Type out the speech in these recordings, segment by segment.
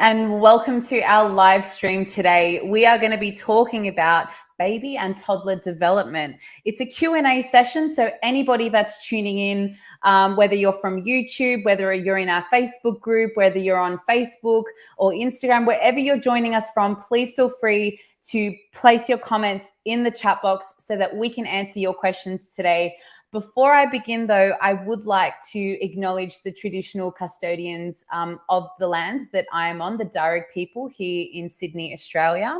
and welcome to our live stream today. We are going to be talking about baby and toddler development. It's a Q&A session, so anybody that's tuning in, whether you're from YouTube, whether you're in our Facebook group, whether you're on Facebook or Instagram, wherever you're joining us from, please feel free to place your comments in the chat box so that we can answer your questions today. Before I begin, though, I would like to acknowledge the traditional custodians of the land that I am on, the Darug people here in Sydney, Australia.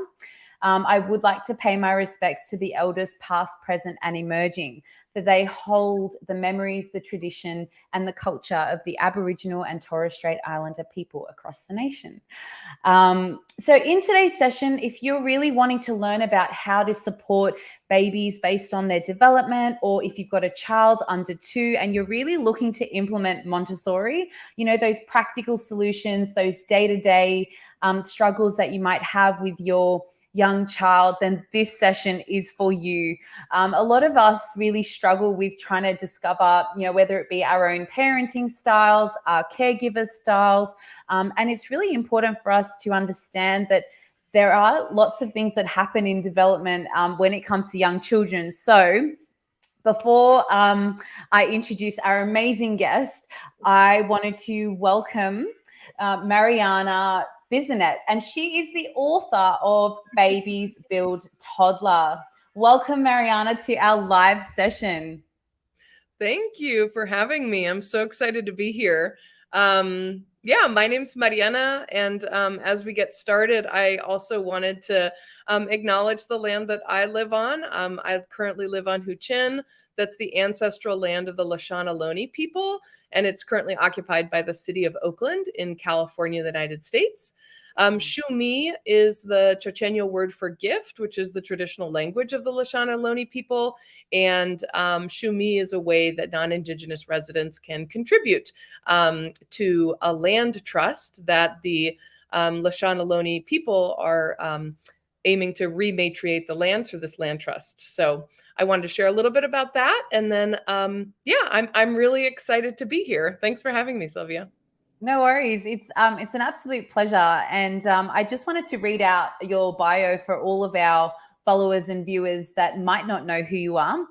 I would like to pay my respects to the elders past, present and emerging, for they hold the memories, the tradition and the culture of the Aboriginal and Torres Strait Islander people across the nation. So in today's session, if you're really wanting to learn about how to support babies based on their development, or if you've got a child under 2 and you're really looking to implement Montessori, you know, those practical solutions, those day-to-day struggles that you might have with your young child, then this session is for you. A lot of us really struggle with trying to discover, you know, whether it be our own parenting styles, our caregiver styles, and it's really important for us to understand that there are lots of things that happen in development when it comes to young children. So before I introduce our amazing guest, I wanted to welcome Mariana Bissonnette, and she is the author of Babies Build Toddler. Welcome, Mariana, to our live session. Thank you for having me. I'm so excited to be here. My name's Mariana, and as we get started, I also wanted to acknowledge the land that I live on. I currently live on Huichin. That's the ancestral land of the Lashana people, and it's currently occupied by the city of Oakland in California, the United States. Shumi is the Chochenyo word for gift, which is the traditional language of the Lashana people. And Shumi is a way that non-Indigenous residents can contribute to a land trust that the Lashana people are aiming to rematriate the land through this land trust. So I wanted to share a little bit about that. And then, I'm really excited to be here. Thanks for having me, Sylvia. No worries. It's an absolute pleasure. And I just wanted to read out your bio for all of our followers and viewers that might not know who you are.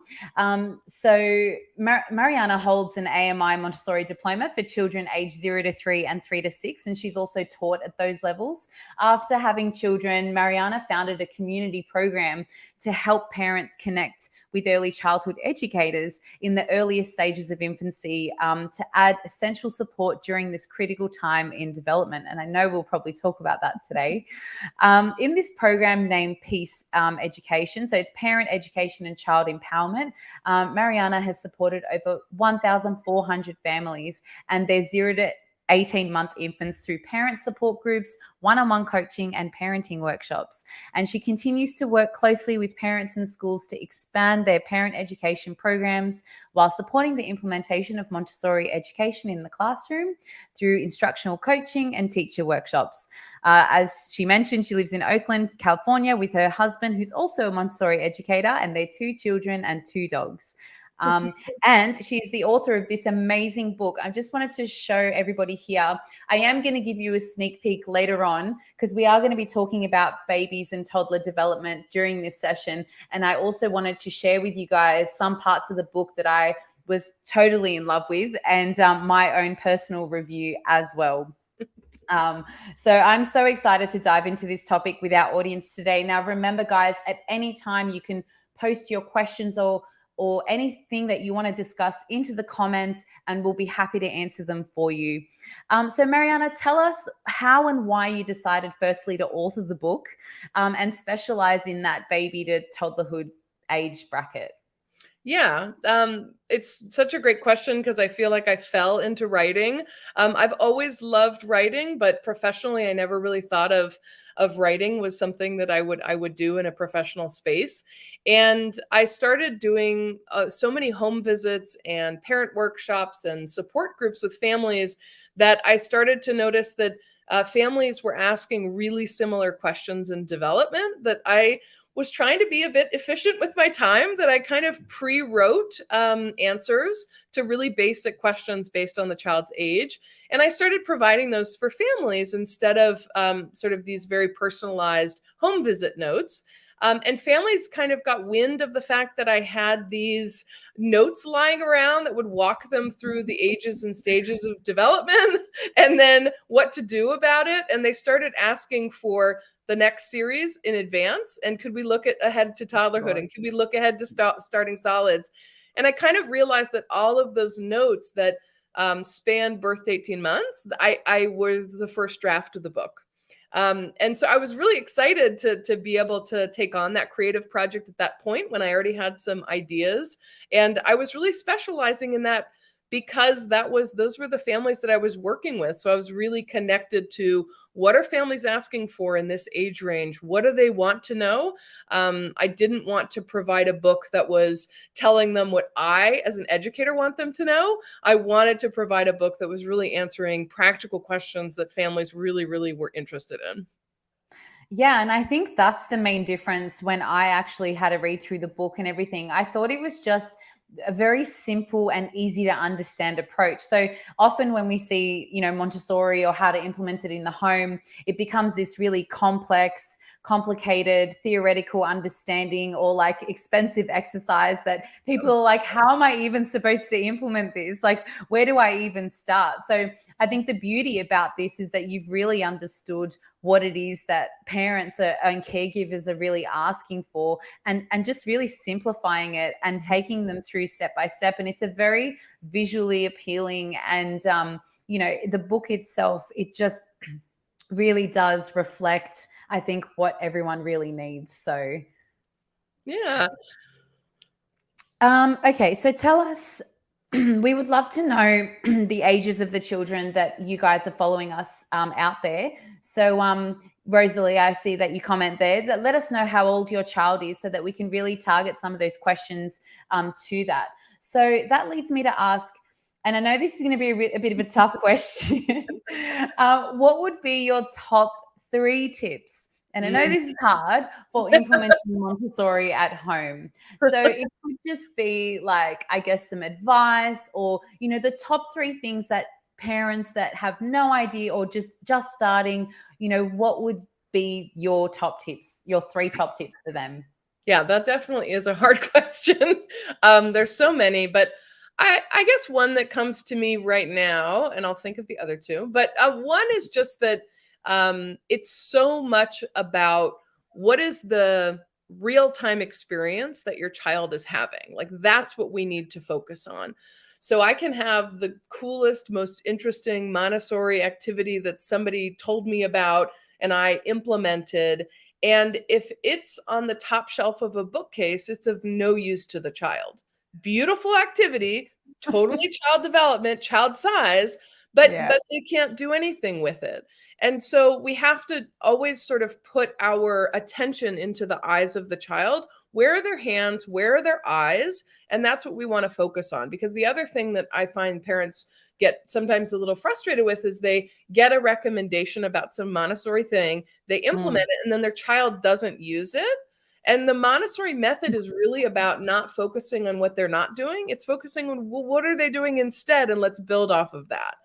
Mariana holds an AMI Montessori diploma for children aged 0 to 3 and 3 to 6, and she's also taught at those levels. After having children, Mariana founded a community program to help parents connect with early childhood educators in the earliest stages of infancy to add essential support during this critical time in development. And I know we'll probably talk about that today. In this program named Peace Education, so it's parent education and child empowerment, Mariana has supported over 1,400 families and their 0 to 18-month infants through parent support groups, one-on-one coaching and parenting workshops. And she continues to work closely with parents and schools to expand their parent education programs while supporting the implementation of Montessori education in the classroom through instructional coaching and teacher workshops. As she mentioned, she lives in Oakland, California with her husband, who's also a Montessori educator, and their 2 children and 2 dogs. And she's the author of this amazing book. I just wanted to show everybody here. I am going to give you a sneak peek later on because we are going to be talking about babies and toddler development during this session. And I also wanted to share with you guys some parts of the book that I was totally in love with and my own personal review as well. So I'm so excited to dive into this topic with our audience today. Now, remember, guys, at any time you can post your questions or anything that you want to discuss into the comments, and we'll be happy to answer them for you. So Mariana, tell us how and why you decided firstly to author the book and specialize in that baby to toddlerhood age bracket. Yeah, it's such a great question because I feel like I fell into writing. I've always loved writing, but professionally, I never really thought of writing was something that I would do in a professional space. And I started doing so many home visits and parent workshops and support groups with families that I started to notice that families were asking really similar questions in development that I was trying to be a bit efficient with my time, that I kind of pre-wrote answers to really basic questions based on the child's age. And I started providing those for families instead of sort of these very personalized home visit notes. And families kind of got wind of the fact that I had these notes lying around that would walk them through the ages and stages of development and then what to do about it. And they started asking for the next series in advance. And could we look ahead to toddlerhood? And could we look ahead to starting solids? And I kind of realized that all of those notes that spanned birth to 18 months, I was the first draft of the book. And so I was really excited to be able to take on that creative project at that point when I already had some ideas. And I was really specializing in that because those were the families that I was working with. So I was really connected to what are families asking for in this age range? What do they want to know? I didn't want to provide a book that was telling them what I, as an educator, want them to know. I wanted to provide a book that was really answering practical questions that families really, really were interested in. Yeah, and I think that's the main difference when I actually had to read through the book and everything. I thought it was just a very simple and easy to understand approach. So often when we see, Montessori or how to implement it in the home, it becomes this really complex, complicated, theoretical understanding or like expensive exercise that people are like, how am I even supposed to implement this? Like, where do I even start? So I think the beauty about this is that you've really understood what it is that parents and caregivers are really asking for, and just really simplifying it and taking them through step by step. And it's a very visually appealing, and the book itself, it just really does reflect, I think, what everyone really needs. So Yeah. Okay, so tell us, we would love to know the ages of the children that you guys are following us out there. So Rosalie, I see that you comment there, that let us know how old your child is so that we can really target some of those questions to that. So that leads me to ask, and I know this is going to be a bit of a tough question, what would be your top 3 tips? And I know this is hard for implementing Montessori at home. So it could just be like, I guess, some advice or, the top 3 things that parents that have no idea or just starting, what would be your top tips, your 3 top tips for them? Yeah, that definitely is a hard question. There's so many, but I guess one that comes to me right now, and I'll think of the other 2, but one is just that it's so much about what is the real-time experience that your child is having. Like, that's what we need to focus on. So I can have the coolest, most interesting Montessori activity that somebody told me about and I implemented. And if it's on the top shelf of a bookcase, it's of no use to the child. Beautiful activity, totally child development, child size, but they can't do anything with it. And so we have to always sort of put our attention into the eyes of the child. Where are their hands? Where are their eyes? And that's what we want to focus on. Because the other thing that I find parents get sometimes a little frustrated with is they get a recommendation about some Montessori thing, they implement it, and then their child doesn't use it. And the Montessori method is really about not focusing on what they're not doing. It's focusing on, well, what are they doing instead? And let's build off of that.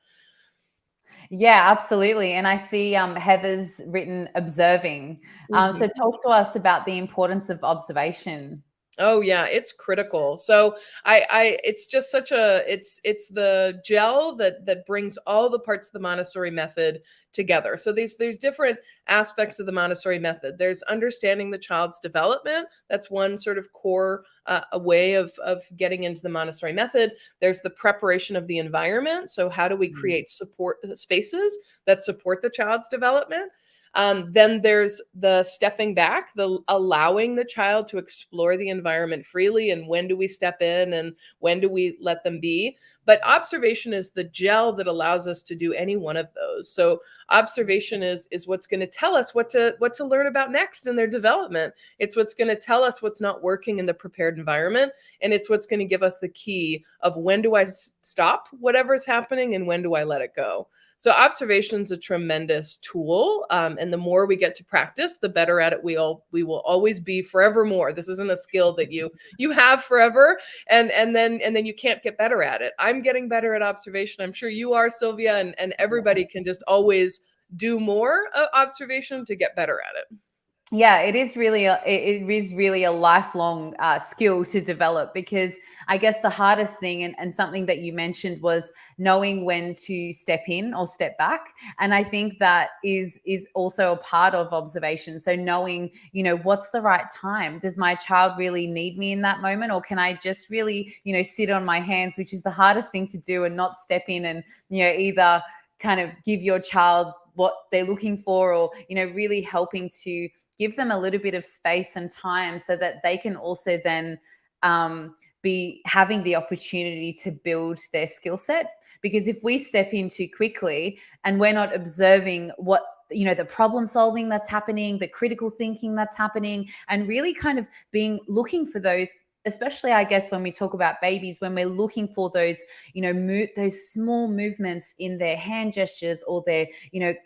Yeah, absolutely. And I see Heather's written observing. So talk to us about the importance of observation. Oh yeah, it's critical. So it's just such it's the gel that brings all the parts of the Montessori method together. So there's different aspects of the Montessori method. There's understanding the child's development. That's one sort of core a way of getting into the Montessori method. There's the preparation of the environment. So how do we create support spaces that support the child's development? Then there's the stepping back, the allowing the child to explore the environment freely, and when do we step in and when do we let them be. But observation is the gel that allows us to do any one of those. So observation is what's going to tell us what to learn about next in their development. It's what's going to tell us what's not working in the prepared environment, and it's what's going to give us the key of when do I stop whatever's happening and when do I let it go. So observation is a tremendous tool, and the more we get to practice, the better at it we will always be forevermore. This isn't a skill that you have forever, and then you can't get better at it. I'm getting better at observation. I'm sure you are, Sylvia, and everybody can just always do more observation to get better at it. Yeah, it is really a lifelong skill to develop, because I guess the hardest thing, and something that you mentioned, was knowing when to step in or step back. And I think that is also a part of observation. So knowing, what's the right time? Does my child really need me in that moment? Or can I just really, sit on my hands, which is the hardest thing to do, and not step in and, either kind of give your child what they're looking for, or, really helping to give them a little bit of space and time so that they can also then be having the opportunity to build their skill set. Because if we step in too quickly and we're not observing what, the problem solving that's happening, the critical thinking that's happening, and really kind of looking for those, especially I guess when we talk about babies, when we're looking for those, those small movements in their hand gestures, or their,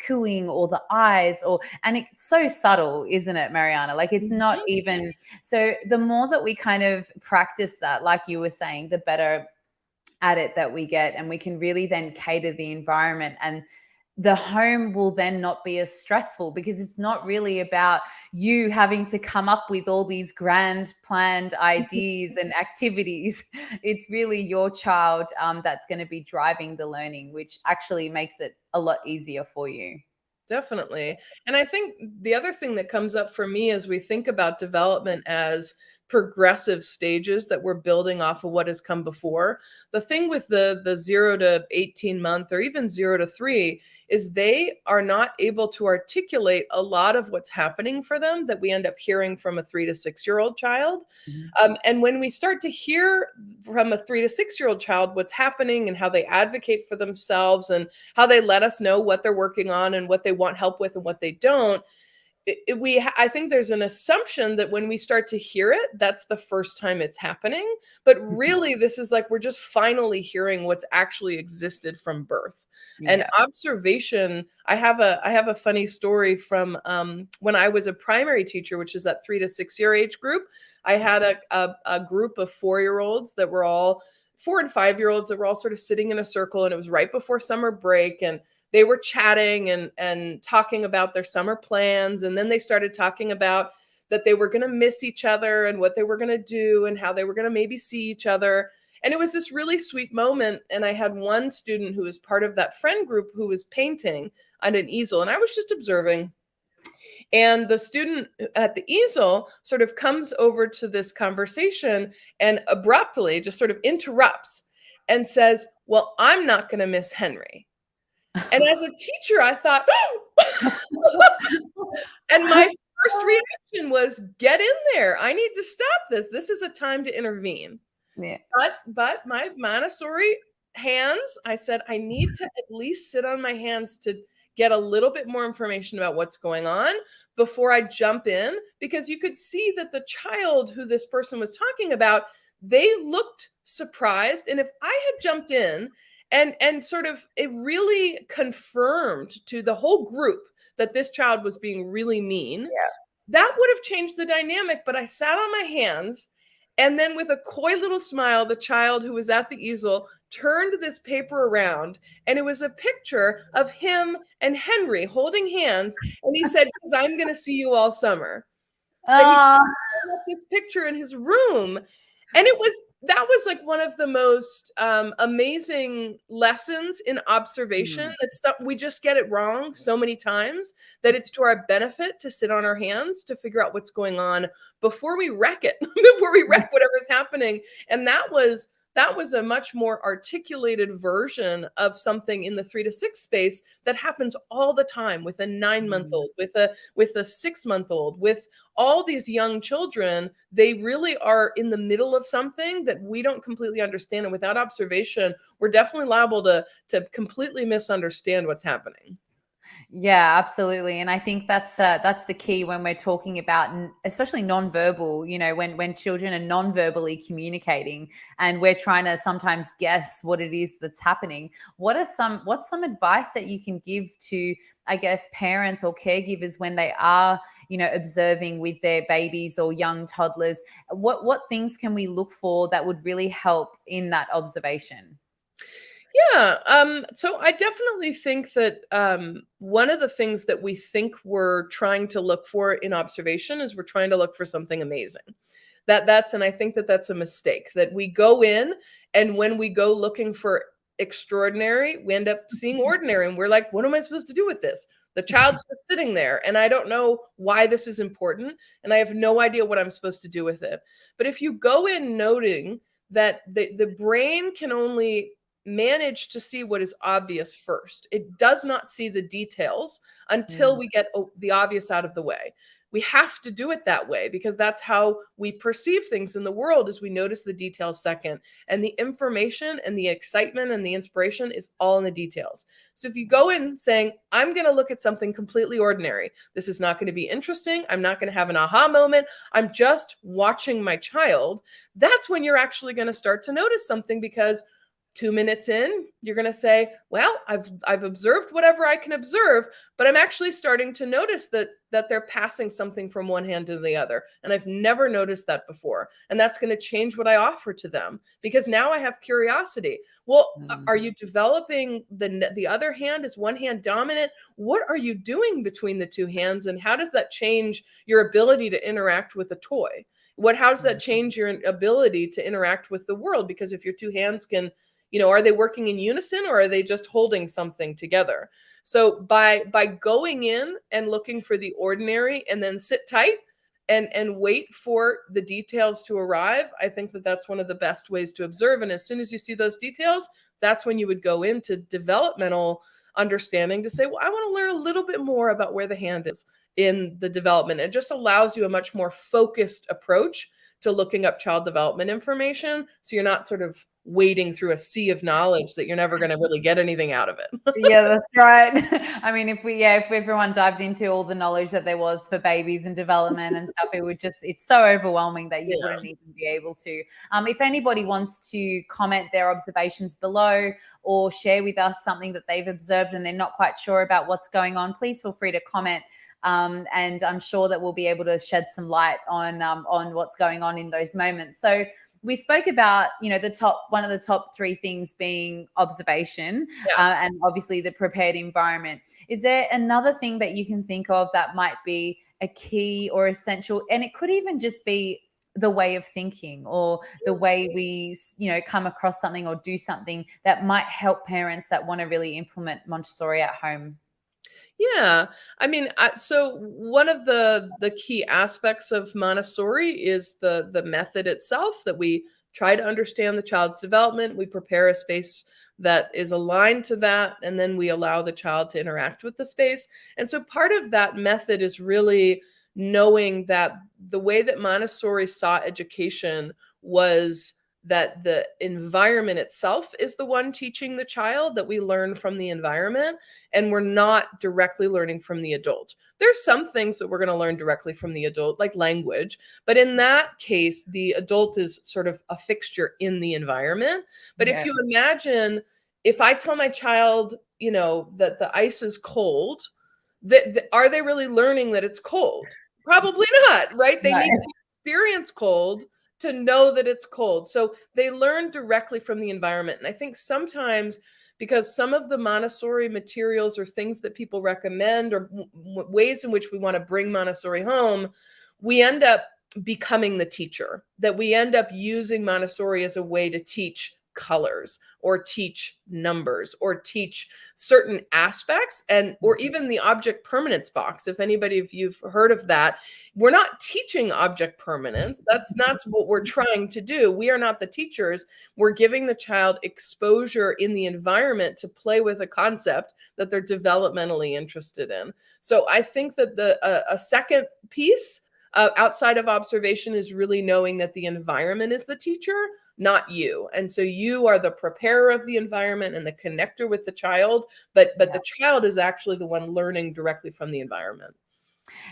cooing, or the eyes, and it's so subtle, isn't it, Mariana? Like, it's not even, so the more that we kind of practice that, like you were saying, the better at it that we get, and we can really then cater the environment, and the home will then not be as stressful, because it's not really about you having to come up with all these grand planned ideas and activities. It's really your child that's going to be driving the learning, which actually makes it a lot easier for you. Definitely. And I think the other thing that comes up for me as we think about development as progressive stages that we're building off of what has come before, the thing with the 0 to 18 month, or even 0 to 3, is they are not able to articulate a lot of what's happening for them that we end up hearing from a 3 to 6-year-old child. And when we start to hear from a 3 to 6-year-old child what's happening, and how they advocate for themselves, and how they let us know what they're working on and what they want help with and what they don't, I think there's an assumption that when we start to hear it, that's the first time it's happening. But really, this is like we're just finally hearing what's actually existed from birth. Yeah. And observation, I have a funny story from when I was a primary teacher, which is that 3 to 6 year age group. I had a group of 4-year-olds that were all 4 and 5-year-olds that were all sort of sitting in a circle, and it was right before summer break, and they were chatting and talking about their summer plans. And then they started talking about that they were going to miss each other, and what they were going to do, and how they were going to maybe see each other. And it was this really sweet moment. And I had one student who was part of that friend group who was painting on an easel, and I was just observing. And the student at the easel sort of comes over to this conversation and abruptly just sort of interrupts and says, "Well, I'm not going to miss Henry." And as a teacher, I thought, and my first reaction was, get in there. I need to stop this. This is a time to intervene. Yeah. But my Montessori hands, I said, I need to at least sit on my hands to get a little bit more information about what's going on before I jump in, because you could see that the child who this person was talking about, they looked surprised. And if I had jumped in, and sort of, it really confirmed to the whole group that this child was being really mean. Yeah. That would have changed the dynamic. But I sat on my hands, and then with a coy little smile, the child who was at the easel turned this paper around, and it was a picture of him and Henry holding hands. And he said, "Because I'm going to see you all summer." And he put this picture in his room. And that was like one of the most amazing lessons in observation. We just get it wrong so many times, that it's to our benefit to sit on our hands to figure out what's going on before we wreck it, before we wreck whatever's happening. And that was that was a much more articulated version of something in the 3 to 6 space that happens all the time with a 9 month old, with a 6 month old, with all these young children. They really are in the middle of something that we don't completely understand. And without observation, we're definitely liable to completely misunderstand what's happening. Yeah, absolutely. And I think that's the key when we're talking about especially nonverbal, when children are non-verbally communicating and we're trying to sometimes guess what it is that's happening. What's some advice that you can give to, I guess, parents or caregivers when they are, observing with their babies or young toddlers? What things can we look for that would really help in that observation? Yeah. So I definitely think that one of the things that we think we're trying to look for in observation is we're trying to look for something amazing. And I think that that's a mistake, that we go in, and when we go looking for extraordinary, we end up seeing ordinary, and we're like, what am I supposed to do with this? The child's just sitting there, and I don't know why this is important, and I have no idea what I'm supposed to do with it. But if you go in noting that the brain can only manage to see what is obvious first. It does not see the details until Mm, we get the obvious out of the way. We have to do it that way because that's how we perceive things in the world, is we notice the details second. And the information and the excitement and the inspiration is all in the details. So if you go in saying, I'm going to look at something completely ordinary, this is not going to be interesting, I'm not going to have an aha moment, I'm just watching my child, that's when you're actually going to start to notice something, because 2 minutes in, you're going to say, well, I've observed whatever I can observe, but I'm actually starting to notice that they're passing something from one hand to the other. And I've never noticed that before. And that's going to change what I offer to them, because now I have curiosity. Well, mm. are you developing the other hand? Is one hand dominant? What are you doing between the two hands? And how does that change your ability to interact with a toy? How does that change your ability to interact with the world? Because if your two hands can, are they working in unison, or are they just holding something together? So by going in and looking for the ordinary, and then sit tight and wait for the details to arrive, I think that that's one of the best ways to observe. And as soon as you see those details, that's when you would go into developmental understanding to say, well, I want to learn a little bit more about where the hand is in the development. It just allows you a much more focused approach to looking up child development information, so you're not sort of wading through a sea of knowledge that you're never going to really get anything out of it. Yeah, that's right. I mean, if everyone dived into all the knowledge that there was for babies and development and stuff, it's so overwhelming that you Yeah. wouldn't even be able to. If anybody wants to comment their observations below or share with us something that they've observed and they're not quite sure about what's going on, please feel free to comment. And I'm sure that we'll be able to shed some light on what's going on in those moments. So we spoke about, one of the top three things being observation, Yeah. and obviously the prepared environment. Is there another thing that you can think of that might be a key or essential? And it could even just be the way of thinking, or the way we, come across something or do something that might help parents that want to really implement Montessori at home. Yeah. I mean, so one of the key aspects of Montessori is the method itself, that we try to understand the child's development, we prepare a space that is aligned to that, and then we allow the child to interact with the space. And so part of that method is really knowing that the way that Montessori saw education was that the environment itself is the one teaching the child, that we learn from the environment, and we're not directly learning from the adult. There's some things that we're going to learn directly from the adult, like language, but in that case, the adult is sort of a fixture in the environment. But if Yeah. you imagine, if I tell my child, that the ice is cold, are they really learning that it's cold? Probably not, right? They Right. need to experience cold to know that it's cold. So they learn directly from the environment. And I think sometimes, because some of the Montessori materials or things that people recommend, or ways in which we want to bring Montessori home, we end up becoming the teacher, that we end up using Montessori as a way to teach colors or teach numbers or teach certain aspects, and or even the object permanence box. If anybody of you've heard of that, we're not teaching object permanence. That's not what we're trying to do. We are not the teachers. We're giving the child exposure in the environment to play with a concept that they're developmentally interested in. So I think that a second piece outside of observation is really knowing that the environment is the teacher, not you. And so you are the preparer of the environment and the connector with the child, but the child is actually the one learning directly from the environment.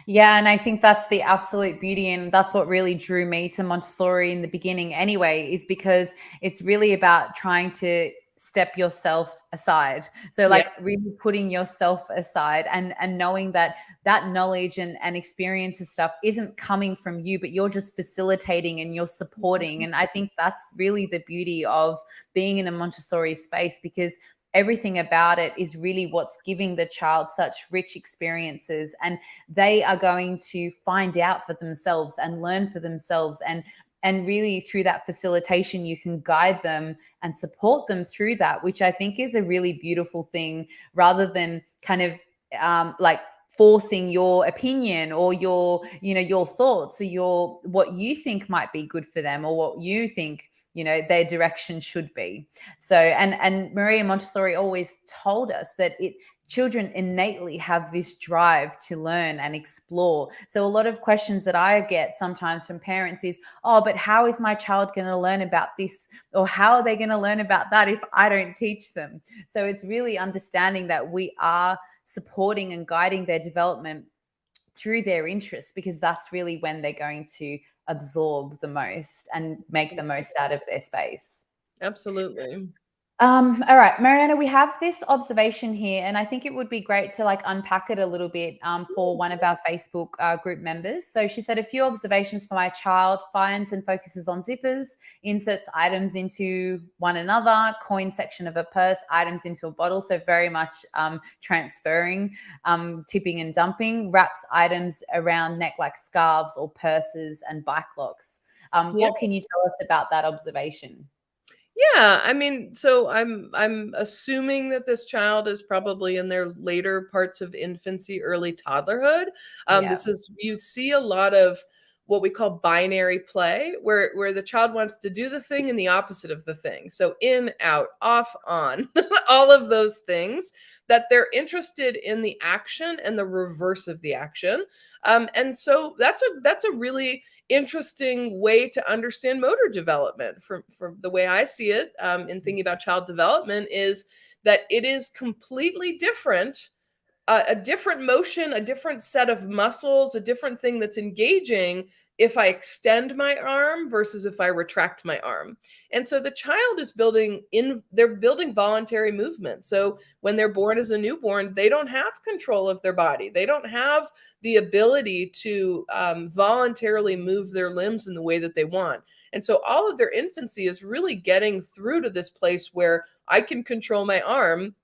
Yeah, and I think that's the absolute beauty, and that's what really drew me to Montessori in the beginning anyway, is because it's really about trying to step yourself aside. So Yeah. like really putting yourself aside and knowing that that knowledge and experience and stuff isn't coming from you, but you're just facilitating and you're supporting. And I think that's really the beauty of being in a Montessori space, because everything about it is really what's giving the child such rich experiences, and they are going to find out for themselves and learn for themselves, and really through that facilitation you can guide them and support them through that, which I think is a really beautiful thing, rather than kind of like forcing your opinion or your thoughts or your what you think might be good for them or what you think their direction should be. So and Maria Montessori always told us that children innately have this drive to learn and explore. So a lot of questions that I get sometimes from parents is, oh, but how is my child going to learn about this, or how are they going to learn about that if I don't teach them? So it's really understanding that we are supporting and guiding their development through their interests, because that's really when they're going to absorb the most and make the most out of their space. Absolutely. All right, Mariana, we have this observation here, and I think it would be great to like unpack it a little bit for one of our Facebook group members. So she said, a few observations for my child: finds and focuses on zippers, inserts items into one another, coin section of a purse, items into a bottle. So very much transferring, tipping and dumping, wraps items around neck like scarves or purses and bike locks. Yeah. What can you tell us about that observation? Yeah, I mean, so I'm assuming that this child is probably in their later parts of infancy, early toddlerhood. Yeah. This is you see a lot of what we call binary play, where the child wants to do the thing and the opposite of the thing. So in, out, off, on, all of those things, that they're interested in the action and the reverse of the action. And so that's a really interesting way to understand motor development from the way I see it, in thinking about child development, is that it is completely different, a different motion, a different set of muscles, a different thing that's engaging if I extend my arm versus if I retract my arm. And so the child is they're building voluntary movement. So when they're born as a newborn, they don't have control of their body. They don't have the ability to voluntarily move their limbs in the way that they want. And so all of their infancy is really getting through to this place where I can control my arm,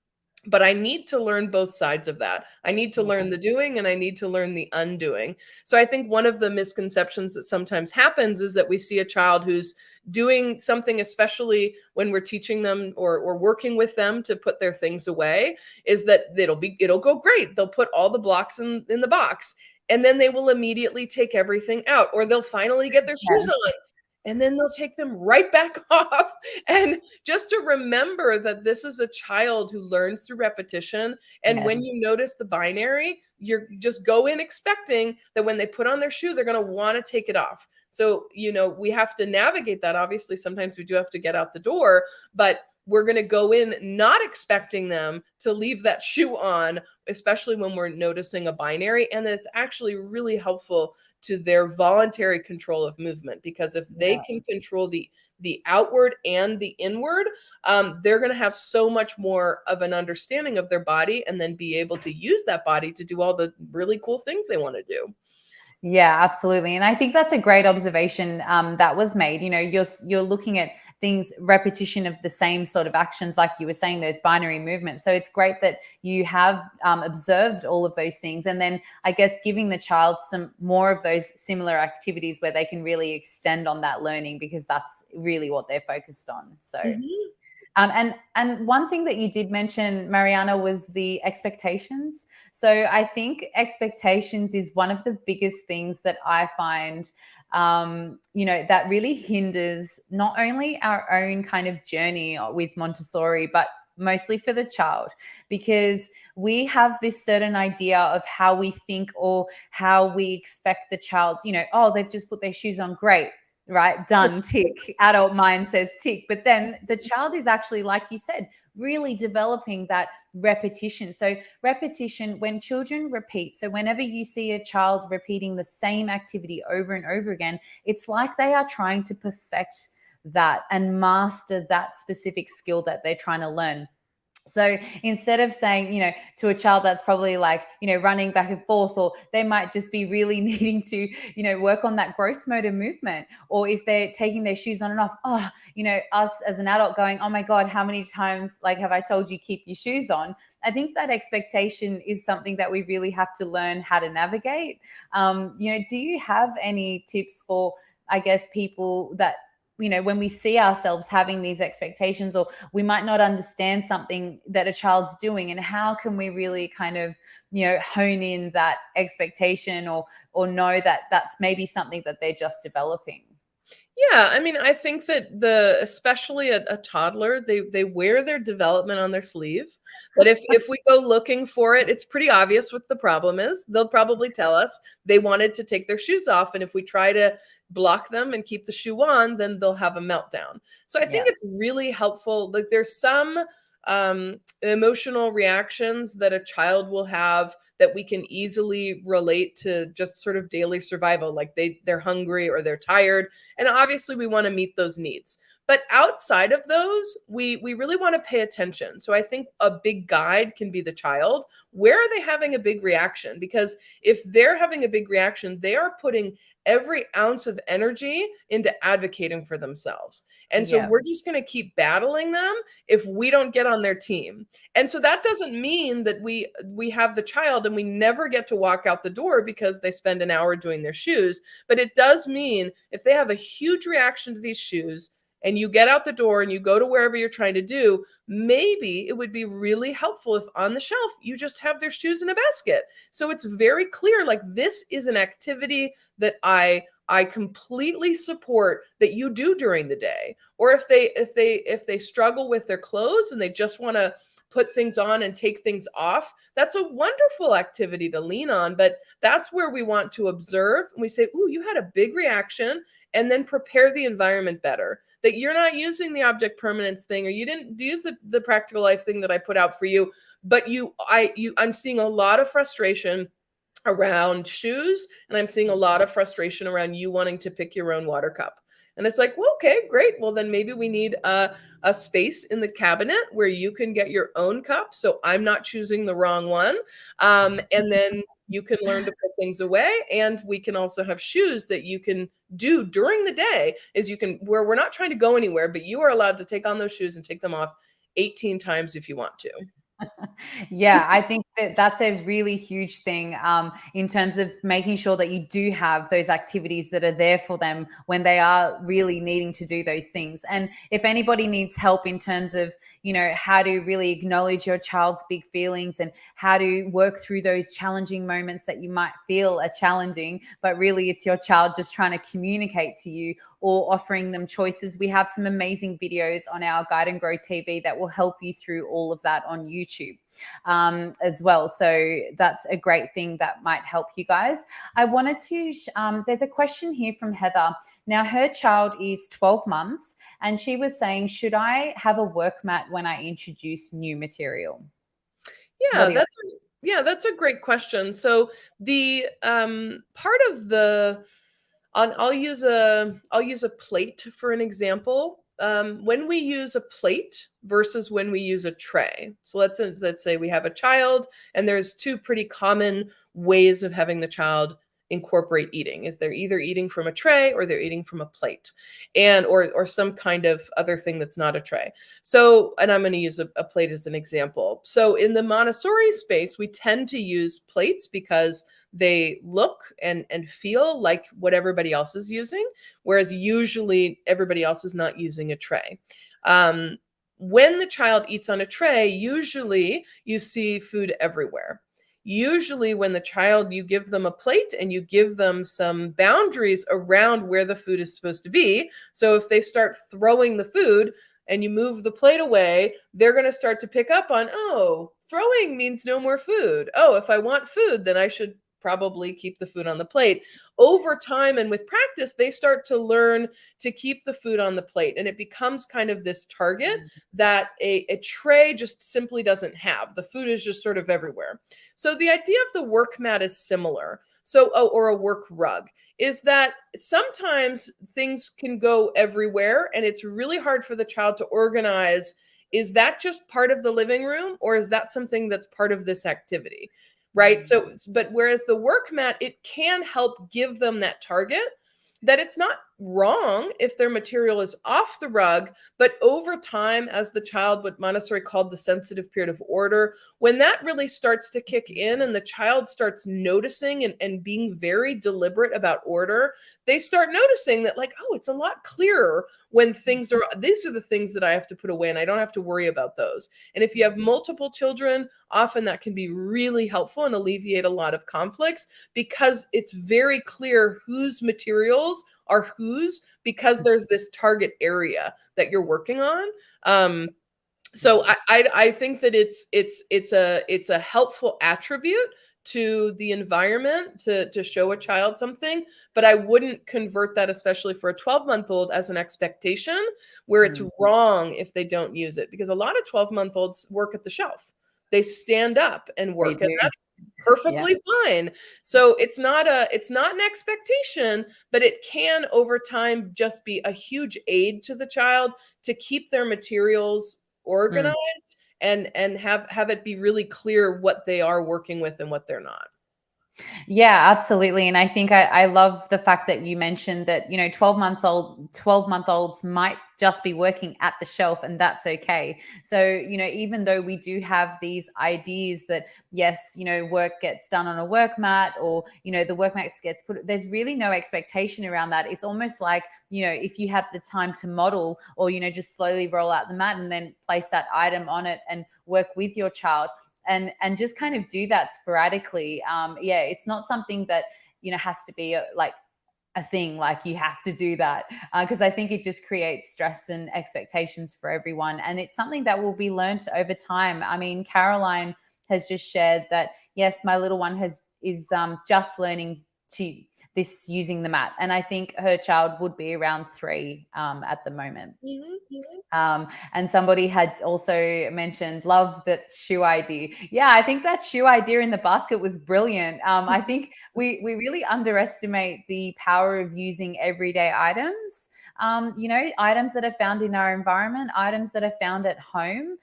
but I need to learn both sides of that. I need to learn the doing and I need to learn the undoing. So I think one of the misconceptions that sometimes happens is that we see a child who's doing something, especially when we're teaching them or working with them to put their things away, is that it'll go great. They'll put all the blocks in the box, and then they will immediately take everything out, or they'll finally get their shoes on, and then they'll take them right back off. And just to remember that this is a child who learns through repetition. And Yes. when you notice the binary, you're just go in expecting that when they put on their shoe, they're going to want to take it off. So, we have to navigate that. Obviously, sometimes we do have to get out the door, but we're going to go in not expecting them to leave that shoe on, especially when we're noticing a binary. And it's actually really helpful to their voluntary control of movement, because if they can control the outward and the inward, they're going to have so much more of an understanding of their body, and then be able to use that body to do all the really cool things they want to do. Yeah, absolutely. And I think that's a great observation that was made. You're looking at things, repetition of the same sort of actions, like you were saying, those binary movements. So it's great that you have observed all of those things, and then I guess giving the child some more of those similar activities where they can really extend on that learning, because that's really what they're focused on. So. Mhm. And one thing that you did mention, Mariana, was the expectations. So I think expectations is one of the biggest things that I find, that really hinders not only our own kind of journey with Montessori, but mostly for the child, because we have this certain idea of how we think or how we expect the child, oh, they've just put their shoes on, great, right, done, tick. Adult mind says tick. But then the child is actually, like you said, really developing that repetition. So repetition, when children repeat, so whenever you see a child repeating the same activity over and over again, it's like they are trying to perfect that and master that specific skill that they're trying to learn. So instead of saying, to a child that's probably like, running back and forth, or they might just be really needing to, work on that gross motor movement, or if they're taking their shoes on and off, us as an adult going, oh my God, how many times like have I told you keep your shoes on? I think that expectation is something that we really have to learn how to navigate. Do you have any tips for, I guess, people that, when we see ourselves having these expectations, or we might not understand something that a child's doing, and how can we really kind of, hone in that expectation, or know that that's maybe something that they're just developing? Yeah, I mean, I think that especially a toddler, they wear their development on their sleeve. But if we go looking for it, it's pretty obvious what the problem is. They'll probably tell us they wanted to take their shoes off, and if we try to block them and keep the shoe on, then they'll have a meltdown. So I think Yeah. it's really helpful. Like, there's some emotional reactions that a child will have that we can easily relate to just sort of daily survival, like they're hungry or they're tired, and obviously we want to meet those needs. But outside of those, we really want to pay attention. So I think a big guide can be the child. Where are they having a big reaction? Because if they're having a big reaction, they are putting every ounce of energy into advocating for themselves. And so Yeah. we're just going to keep battling them if we don't get on their team. And so that doesn't mean that we have the child and we never get to walk out the door because they spend an hour doing their shoes, but it does mean if they have a huge reaction to these shoes and you get out the door and you go to wherever you're trying to do, maybe it would be really helpful if on the shelf you just have their shoes in a basket. So it's very clear, like, this is an activity that I completely support that you do during the day. Or if they struggle with their clothes and they just want to put things on and take things off, that's a wonderful activity to lean on. But that's where we want to observe. And we say, ooh, you had a big reaction, and then prepare the environment better. That you're not using the object permanence thing, or you didn't use the practical life thing that I put out for you, but I'm seeing a lot of frustration around shoes, and I'm seeing a lot of frustration around you wanting to pick your own water cup. And it's like, well, okay, great. Well, then maybe we need a space in the cabinet where you can get your own cup. So I'm not choosing the wrong one. And then you can learn to put things away. And we can also have shoes that you can do during the day, is you can, where we're not trying to go anywhere, but you are allowed to take on those shoes and take them off 18 times if you want to. Yeah, I think that that's a really huge thing, in terms of making sure that you do have those activities that are there for them when they are really needing to do those things. And if anybody needs help in terms of, how to really acknowledge your child's big feelings and how to work through those challenging moments that you might feel are challenging, but really it's your child just trying to communicate to you, or offering them choices, we have some amazing videos on our Guide and Grow TV that will help you through all of that on YouTube, as well. So that's a great thing that might help you guys. I wanted to, there's a question here from Heather. Now, her child is 12 months, and she was saying, should I have a work mat when I introduce new material? What Yeah, are your that's a great question. So the part of the I'll use a plate for an example. When we use a plate versus when we use a tray. So let's say we have a child, and there's two pretty common ways of having the child incorporate eating, is they're either eating from a tray or they're eating from a plate, and or some kind of other thing that's not a tray. So, and I'm going to use a plate as an example. So in the Montessori space, we tend to use plates because they look and feel like what everybody else is using, whereas usually everybody else is not using a tray. When the child eats on a tray, usually you see food everywhere. Usually when the child, you give them a plate and you give them some boundaries around where the food is supposed to be. So if they start throwing the food and you move the plate away, they're going to start to pick up on, oh, throwing means no more food. Oh, if I want food, then I should probably keep the food on the plate. Over time and with practice, they start to learn to keep the food on the plate. And it becomes kind of this target that a tray just simply doesn't have. The food is just sort of everywhere. So the idea of the work mat is similar. So, or a work rug, is that sometimes things can go everywhere and it's really hard for the child to organize. Is that just part of the living room, or is that something that's part of this activity? Right. So, but whereas the work mat, it can help give them that target, that it's not wrong if their material is off the rug, but over time, as the child, what Montessori called the sensitive period of order, when that really starts to kick in and the child starts noticing and being very deliberate about order, they start noticing that, like, oh, it's a lot clearer when things are, these are the things that I have to put away and I don't have to worry about those. And if you have multiple children, often that can be really helpful and alleviate a lot of conflicts, because it's very clear whose materials are whose, because there's this target area that you're working on. So I think that it's a helpful attribute to the environment to show a child something, but I wouldn't convert that, especially for a 12-month-old, as an expectation where it's wrong if they don't use it, because a lot of 12-month-olds work at the shelf. They stand up and work, and that's perfectly fine. So it's not an expectation, but it can over time just be a huge aid to the child to keep their materials organized and have it be really clear what they are working with and what they're not. Yeah, absolutely. And I think I love the fact that you mentioned that, 12-month-olds might just be working at the shelf, and that's okay. So, even though we do have these ideas that, yes, work gets done on a work mat, or, the work mat gets put, there's really no expectation around that. It's almost like, if you had the time to model, or, just slowly roll out the mat and then place that item on it and work with your child, and just kind of do that sporadically. It's not something that has to be like a thing, like you have to do that, because I think it just creates stress and expectations for everyone, and it's something that will be learned over time. I mean, Caroline has just shared that, yes, my little one is just learning to this using the mat, and I think her child would be around 3 at the moment. And somebody had also mentioned, love that shoe idea. Yeah, I think that shoe idea in the basket was brilliant. I think we really underestimate the power of using everyday items. Items that are found in our environment, items that are found at home,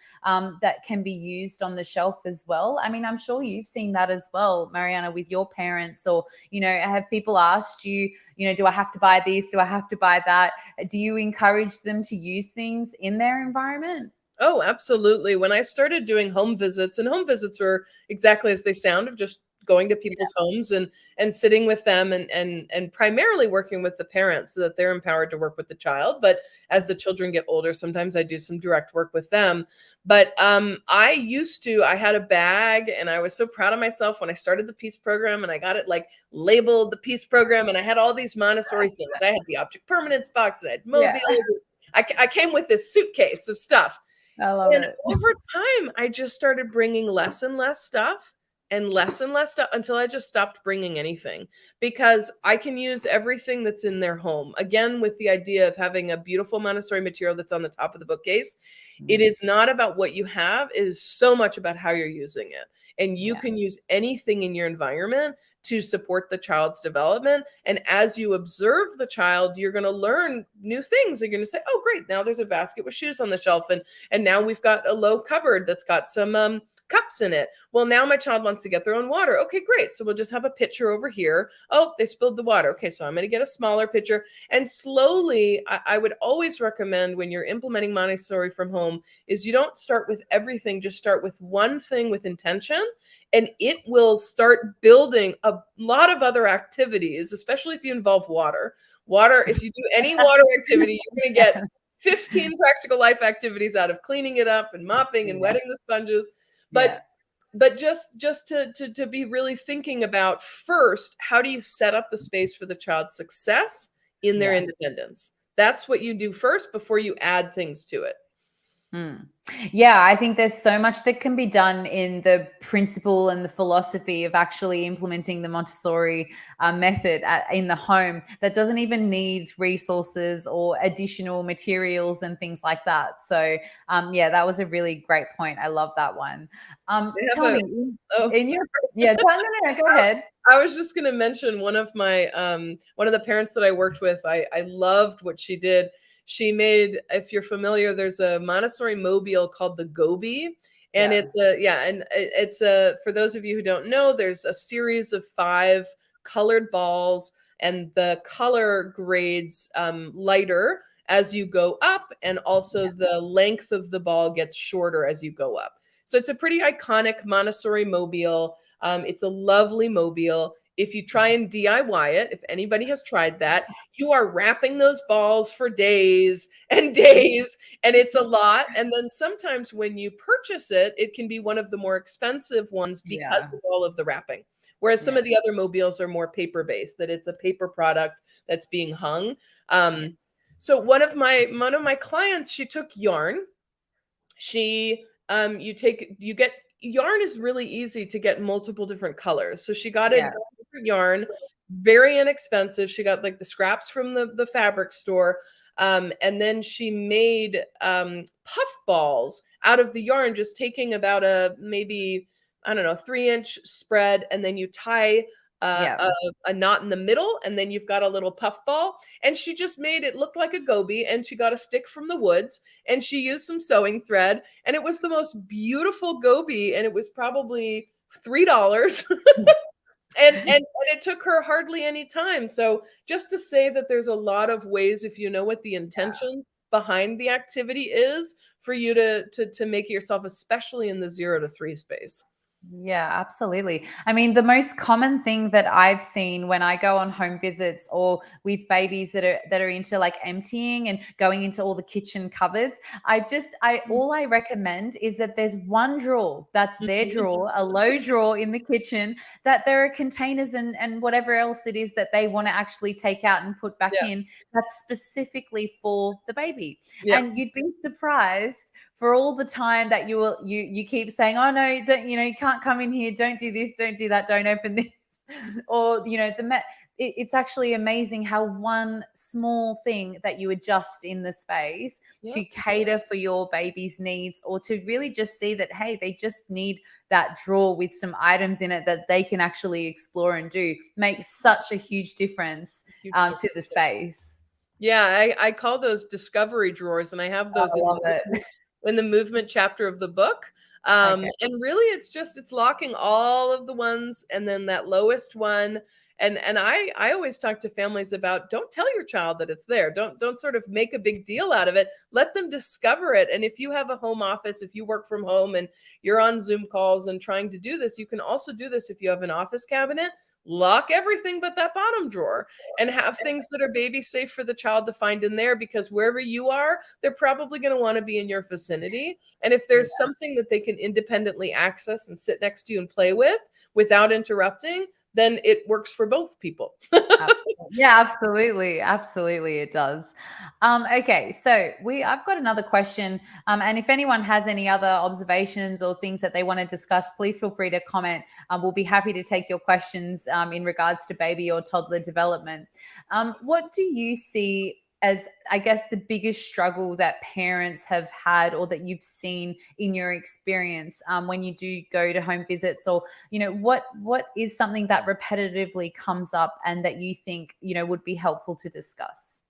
that can be used on the shelf as well. I mean, I'm sure you've seen that as well, Mariana, with your parents, or, have people asked you, do I have to buy this? Do I have to buy that? Do you encourage them to use things in their environment? Oh, absolutely. When I started doing home visits, and home visits were exactly as they sound, of just going to people's homes and sitting with them and primarily working with the parents so that they're empowered to work with the child. But as the children get older, sometimes I do some direct work with them. But I had a bag, and I was so proud of myself when I started the Peace Program, and I got it like labeled the Peace Program, and I had all these Montessori things. I had the object permanence box, and I had mobile. I came with this suitcase of stuff. I love it. Over time, I just started bringing less and less stuff until I just stopped bringing anything, because I can use everything that's in their home. Again, with the idea of having a beautiful Montessori material that's on the top of the bookcase, it is not about what you have. It is so much about how you're using it. And you can use anything in your environment to support the child's development. And as you observe the child, you're going to learn new things. You're going to say, oh, great, now there's a basket with shoes on the shelf. And now we've got a low cupboard that's got some cups in it. Well, now my child wants to get their own water. Okay, great. So we'll just have a pitcher over here. Oh, they spilled the water. Okay, so I'm going to get a smaller pitcher. And slowly, I would always recommend when you're implementing Montessori from home is you don't start with everything, just start with one thing with intention, and it will start building a lot of other activities, especially if you involve water. Water, if you do any water activity, you're going to get 15 practical life activities out of cleaning it up and mopping and wetting the sponges. But just to be really thinking about first, how do you set up the space for the child's success in their independence? That's what you do first before you add things to it. Yeah, I think there's so much that can be done in the principle and the philosophy of actually implementing the Montessori method in the home that doesn't even need resources or additional materials and things like that. So yeah, that was a really great point. I love that one. Tell me, in your no, go ahead. I was just going to mention one of the parents that I worked with. I loved what she did. She made, if you're familiar, there's a Montessori mobile called the Goby. And it's for those of you who don't know, there's a series of 5 colored balls, and the color grades lighter as you go up, and also the length of the ball gets shorter as you go up. So it's a pretty iconic Montessori mobile. It's a lovely mobile. If you try and DIY it, if anybody has tried that, you are wrapping those balls for days and days, and it's a lot. And then sometimes when you purchase it, it can be one of the more expensive ones because of all of the wrapping. Whereas some of the other mobiles are more paper-based, that it's a paper product that's being hung. So one of my clients, she took yarn. Yarn is really easy to get multiple different colors. So she got a different yarn, very inexpensive. She got like the scraps from the fabric store. And then she made puff balls out of the yarn, just taking about maybe, I don't know, 3-inch spread. And then you tie a knot in the middle, and then you've got a little puff ball. And she just made it look like a goby, and she got a stick from the woods, and she used some sewing thread, and it was the most beautiful goby, and it was probably $3. And it took her hardly any time. So just to say that there's a lot of ways, if you know what the intention behind the activity is, for you to make it yourself, especially in the 0 to 3 space. Yeah, absolutely. I mean, the most common thing that I've seen when I go on home visits or with babies that are into like emptying and going into all the kitchen cupboards, all I recommend is that there's one drawer that's their drawer, a low drawer in the kitchen, that there are containers and whatever else it is that they want to actually take out and put back in, that's specifically for the baby. And you'd be surprised for all the time that you keep saying, oh no, don't, you can't come in here, don't do this, don't do that, don't open this, or it's actually amazing how one small thing that you adjust in the space to cater for your baby's needs, or to really just see that, hey, they just need that drawer with some items in it that they can actually explore and do, makes such a huge difference to the space. Yeah, I call those discovery drawers, and I have those in the movement chapter of the book. And really it's locking all of the ones, and then that lowest one. And I always talk to families about, don't tell your child that it's there. Don't sort of make a big deal out of it. Let them discover it. And if you have a home office, if you work from home and you're on Zoom calls and trying to do this, you can also do this if you have an office cabinet. Lock everything but that bottom drawer, and have things that are baby safe for the child to find in there, because wherever you are, they're probably going to want to be in your vicinity. And if there's something that they can independently access and sit next to you and play with without interrupting, then it works for both people. Yeah, absolutely. Absolutely, it does. Okay, so I've got another question. And if anyone has any other observations or things that they want to discuss, please feel free to comment. We'll be happy to take your questions in regards to baby or toddler development. What do you see as, I guess, the biggest struggle that parents have had, or that you've seen in your experience when you do go to home visits, or what is something that repetitively comes up and that you think would be helpful to discuss?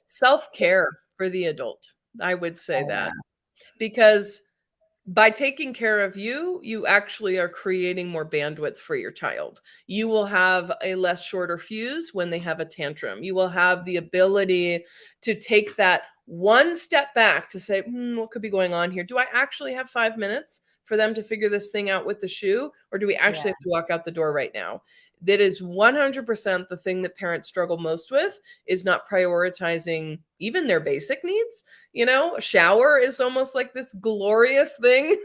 Self-care for the adult, I would say that, because By taking care of you, you actually are creating more bandwidth for your child. You will have a less shorter fuse when they have a tantrum. You will have the ability to take that one step back to say, what could be going on here? Do I actually have 5 minutes for them to figure this thing out with the shoe? Or do we Yeah. actually have to walk out the door right now? That is 100% the thing that parents struggle most with, is not prioritizing even their basic needs. A shower is almost like this glorious thing.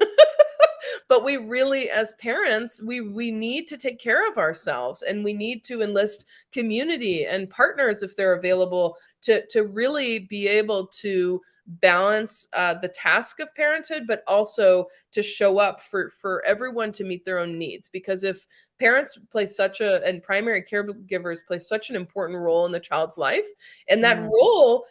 But we really, as parents, we need to take care of ourselves, and we need to enlist community and partners if they're available to really be able to balance the task of parenthood, but also to show up for everyone to meet their own needs. Because if parents play and primary caregivers play such an important role in the child's life, and that role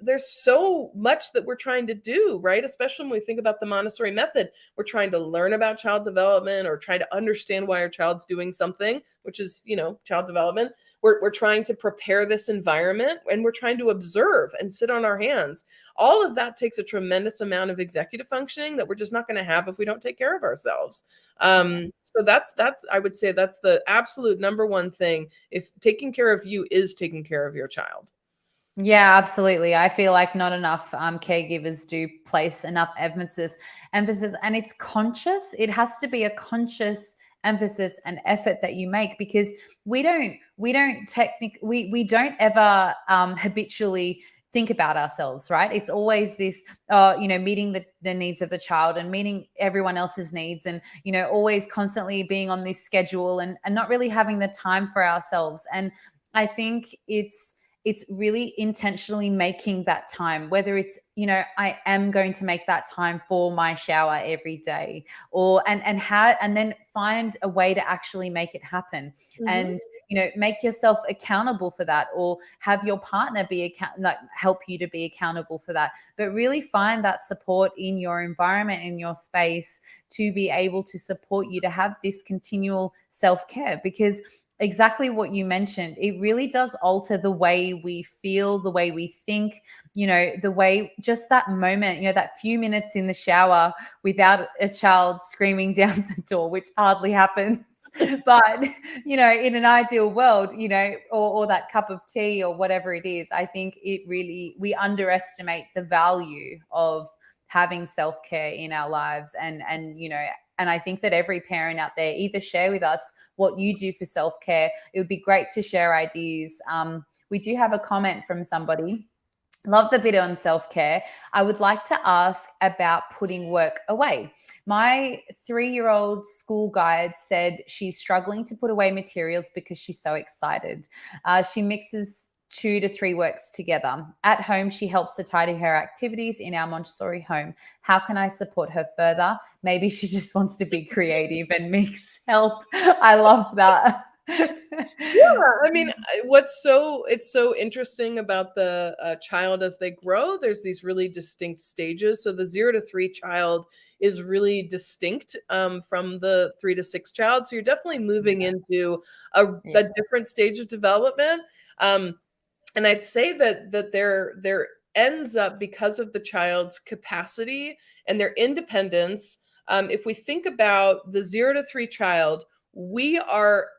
there's so much that we're trying to do, right? Especially when we think about the Montessori method, we're trying to learn about child development, or try to understand why our child's doing something, which is, child development. We're trying to prepare this environment, and we're trying to observe and sit on our hands. All of that takes a tremendous amount of executive functioning that we're just not going to have if we don't take care of ourselves. So that's I would say that's the absolute number one thing. If taking care of you is taking care of your child. Yeah, absolutely. I feel like not enough caregivers do place enough emphasis, and it's conscious. It has to be a conscious emphasis and effort that you make, because we don't ever habitually think about ourselves, right? It's always this, meeting the needs of the child and meeting everyone else's needs, and, always constantly being on this schedule, and not really having the time for ourselves. And I think it's really intentionally making that time, whether it's, I am going to make that time for my shower every day, or, and then find a way to actually make it happen. And, make yourself accountable for that, or have your partner help you to be accountable for that. But really find that support in your environment, in your space, to be able to support you to have this continual self-care. Because exactly what you mentioned, it really does alter the way we feel, the way we think, the way, just that moment, that few minutes in the shower without a child screaming down the door, which hardly happens. But, in an ideal world, or that cup of tea or whatever it is, I think we underestimate the value of having self-care in our lives. And I think that every parent out there, either share with us what you do for self-care. It would be great to share ideas. We do have a comment from somebody. Love the bit on self-care. I would like to ask about putting work away. My 3-year-old school guide said she's struggling to put away materials because she's so excited. She mixes 2 to 3 works together. At home, she helps to tidy her activities in our Montessori home. How can I support her further? Maybe she just wants to be creative and mix help. I love that. Yeah, I mean, it's so interesting about the child as they grow. There's these really distinct stages. So the 0 to 3 child is really distinct from the 3 to 6 child. So you're definitely moving into a different stage of development. And I'd say that there ends up, because of the child's capacity and their independence. If we think about the 0 to 3 child, we are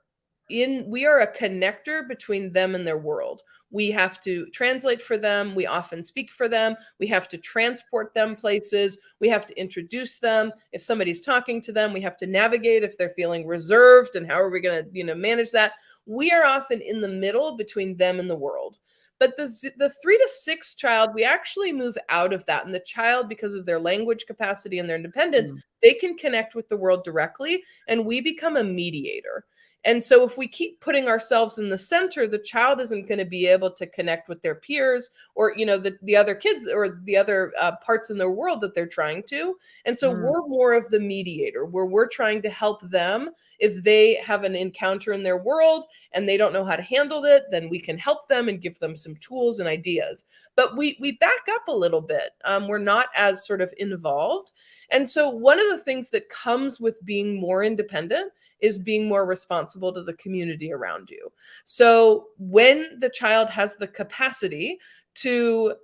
a connector between them and their world. We have to translate for them. We often speak for them. We have to transport them places. We have to introduce them. If somebody's talking to them, we have to navigate if they're feeling reserved, and how are we going to, manage that? We are often in the middle between them and the world. But the 3 to 6 child, we actually move out of that. And the child, because of their language capacity and their independence, they can connect with the world directly, and we become a mediator. And so if we keep putting ourselves in the center, the child isn't going to be able to connect with their peers, or, the other kids, or the other parts in their world that they're trying to. And so we're more of the mediator, where we're trying to help them. If they have an encounter in their world and they don't know how to handle it, then we can help them and give them some tools and ideas. But we back up a little bit. We're not as sort of involved. And so one of the things that comes with being more independent is being more responsible to the community around you. So when the child has the capacity to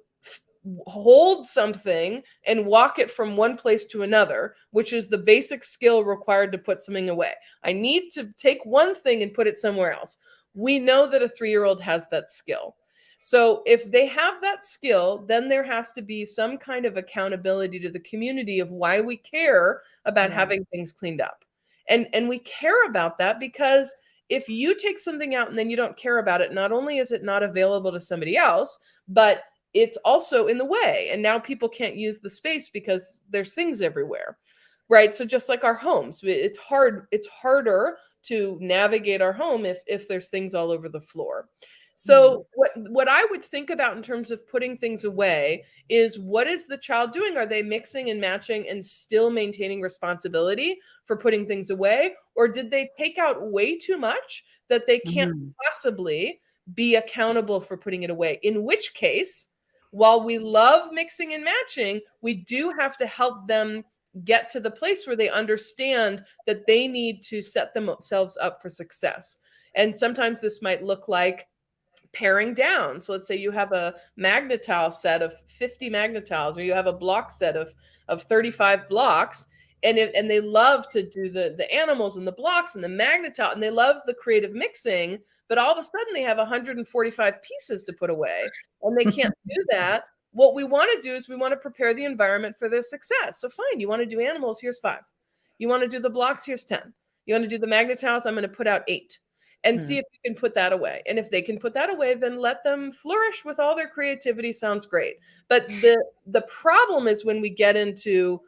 hold something and walk it from one place to another, which is the basic skill required to put something away. I need to take one thing and put it somewhere else. We know that a 3-year-old has that skill. So if they have that skill, then there has to be some kind of accountability to the community of why we care about having things cleaned up. And we care about that because if you take something out and then you don't care about it, not only is it not available to somebody else, but it's also in the way. And now people can't use the space because there's things everywhere. Right. So just like our homes, it's harder to navigate our home if there's things all over the floor. So what I would think about in terms of putting things away is, what is the child doing? Are they mixing and matching and still maintaining responsibility for putting things away? Or did they take out way too much that they can't possibly be accountable for putting it away? In which case, while we love mixing and matching, we do have to help them get to the place where they understand that they need to set themselves up for success. And sometimes this might look like paring down. So let's say you have a magnetile set of 50 magnetiles, or you have a block set of 35 blocks, and they love to do the animals and the blocks and the magnetile, and they love the creative mixing, but all of a sudden they have 145 pieces to put away and they can't do that. What we want to do is we want to prepare the environment for their success. So fine, you want to do animals, here's 5. You want to do the blocks, here's 10. You want to do the magnetiles, I'm going to put out 8. And see if you can put that away. And if they can put that away, then let them flourish with all their creativity. Sounds great. But the problem is when we get into